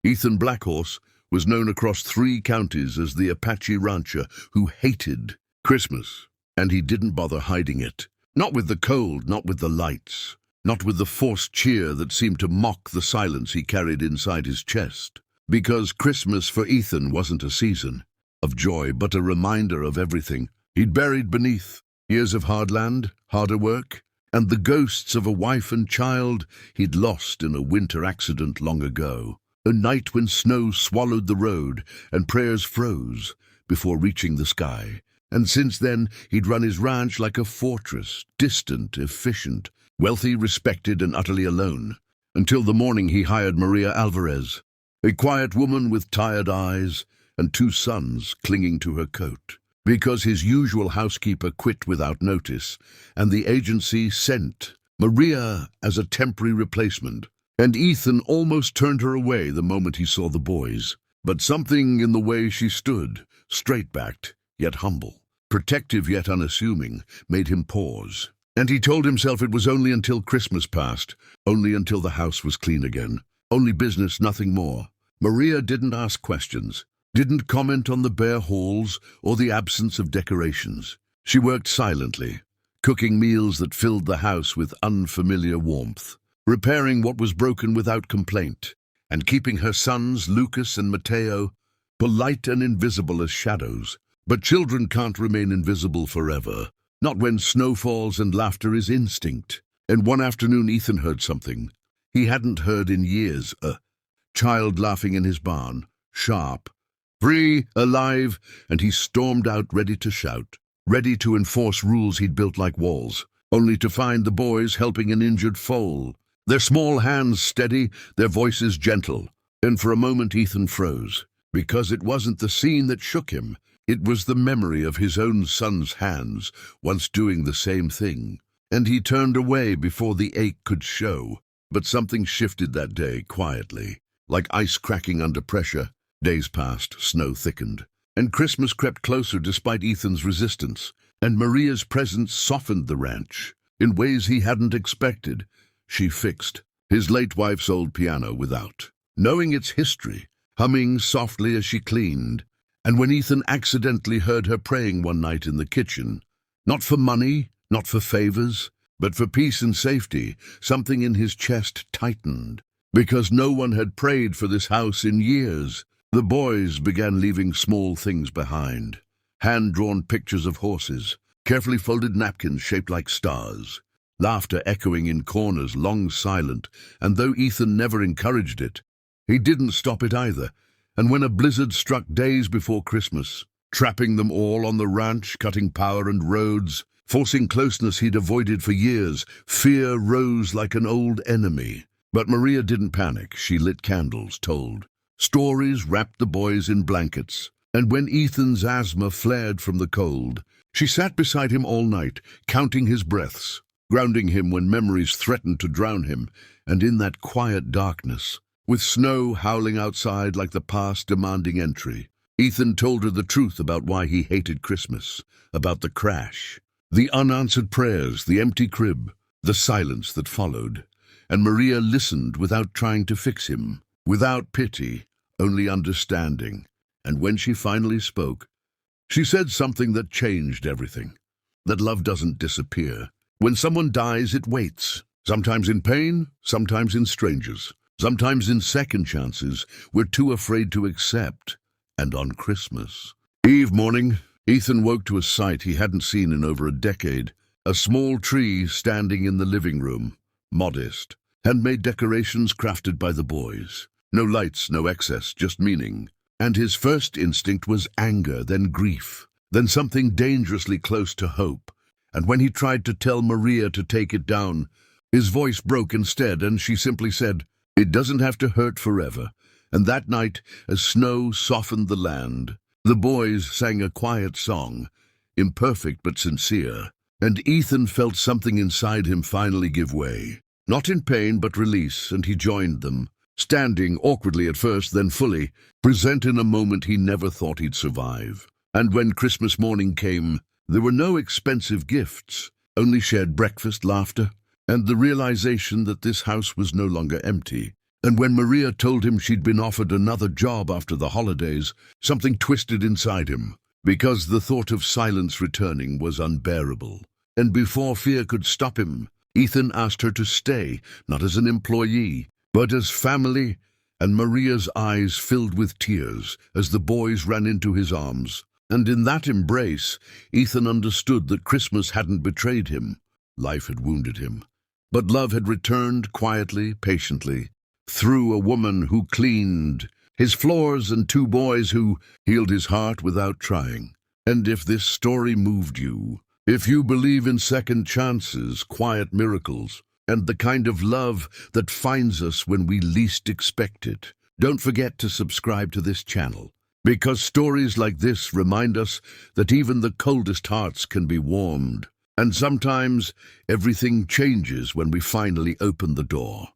Ethan Blackhorse was known across 3 counties as the Apache rancher who hated Christmas, and he didn't bother hiding it. Not with the cold, not with the lights, not with the forced cheer that seemed to mock the silence he carried inside his chest. Because Christmas for Ethan wasn't a season of joy, but a reminder of everything he'd buried beneath. Years of hard land, harder work, and the ghosts of a wife and child he'd lost in a winter accident long ago. A night when snow swallowed the road and prayers froze before reaching the sky. And since then, he'd run his ranch like a fortress, distant, efficient, wealthy, respected, and utterly alone. Until the morning he hired Maria Alvarez, a quiet woman with tired eyes and 2 sons clinging to her coat. Because his usual housekeeper quit without notice, and the agency sent Maria as a temporary replacement. And Ethan almost turned her away the moment he saw the boys. But something in the way she stood, straight-backed, yet humble, protective yet unassuming, made him pause. And he told himself it was only until Christmas passed, only until the house was clean again. Only business, nothing more. Maria didn't ask questions, didn't comment on the bare halls or the absence of decorations. She worked silently, cooking meals that filled the house with unfamiliar warmth, repairing what was broken without complaint, and keeping her sons, Lucas and Mateo, polite and invisible as shadows. But children can't remain invisible forever, not when snow falls and laughter is instinct. And one afternoon Ethan heard something he hadn't heard in years, a child laughing in his barn, sharp, free, alive, and he stormed out ready to shout, ready to enforce rules he'd built like walls, only to find the boys helping an injured foal, their small hands steady, their voices gentle. And for a moment Ethan froze, because it wasn't the scene that shook him. It was the memory of his own son's hands, once doing the same thing. And he turned away before the ache could show. But something shifted that day, quietly, like ice cracking under pressure. Days passed, snow thickened, and Christmas crept closer despite Ethan's resistance. And Maria's presence softened the ranch in ways he hadn't expected. She fixed his late wife's old piano without knowing its history, humming softly as she cleaned. And when Ethan accidentally heard her praying one night in the kitchen, not for money, not for favors, but for peace and safety, something in his chest tightened. Because no one had prayed for this house in years. The boys began leaving small things behind. Hand-drawn pictures of horses, carefully folded napkins shaped like stars, laughter echoing in corners long silent, and though Ethan never encouraged it, he didn't stop it either. And when a blizzard struck days before Christmas, trapping them all on the ranch, cutting power and roads, forcing closeness he'd avoided for years, fear rose like an old enemy. But Maria didn't panic. She lit candles, told stories, wrapped the boys in blankets. And when Ethan's asthma flared from the cold, she sat beside him all night, counting his breaths, grounding him when memories threatened to drown him. And in that quiet darkness, with snow howling outside like the past demanding entry, Ethan told her the truth about why he hated Christmas, about the crash, the unanswered prayers, the empty crib, the silence that followed. And Maria listened without trying to fix him, without pity, only understanding. And when she finally spoke, she said something that changed everything. That love doesn't disappear. When someone dies, it waits. Sometimes in pain, sometimes in strangers, sometimes in second chances we're too afraid to accept. And on Christmas Eve morning, Ethan woke to a sight he hadn't seen in over a decade. A small tree standing in the living room, modest, handmade decorations crafted by the boys. No lights, no excess, just meaning. And his first instinct was anger, then grief, then something dangerously close to hope. And when he tried to tell Maria to take it down, his voice broke instead, and she simply said, "It doesn't have to hurt forever." And that night, as snow softened the land, the boys sang a quiet song, imperfect but sincere. And Ethan felt something inside him finally give way. Not in pain, but release, and he joined them, standing awkwardly at first, then fully, present in a moment he never thought he'd survive. And when Christmas morning came, there were no expensive gifts, only shared breakfast, laughter, and the realization that this house was no longer empty. And when Maria told him she'd been offered another job after the holidays, something twisted inside him, because the thought of silence returning was unbearable. And before fear could stop him, Ethan asked her to stay, not as an employee, but as family, and Maria's eyes filled with tears as the boys ran into his arms. And in that embrace, Ethan understood that Christmas hadn't betrayed him. Life had wounded him. But love had returned quietly, patiently, through a woman who cleaned his floors and two boys who healed his heart without trying. And if this story moved you, if you believe in second chances, quiet miracles, and the kind of love that finds us when we least expect it, don't forget to subscribe to this channel, because stories like this remind us that even the coldest hearts can be warmed, and sometimes everything changes when we finally open the door.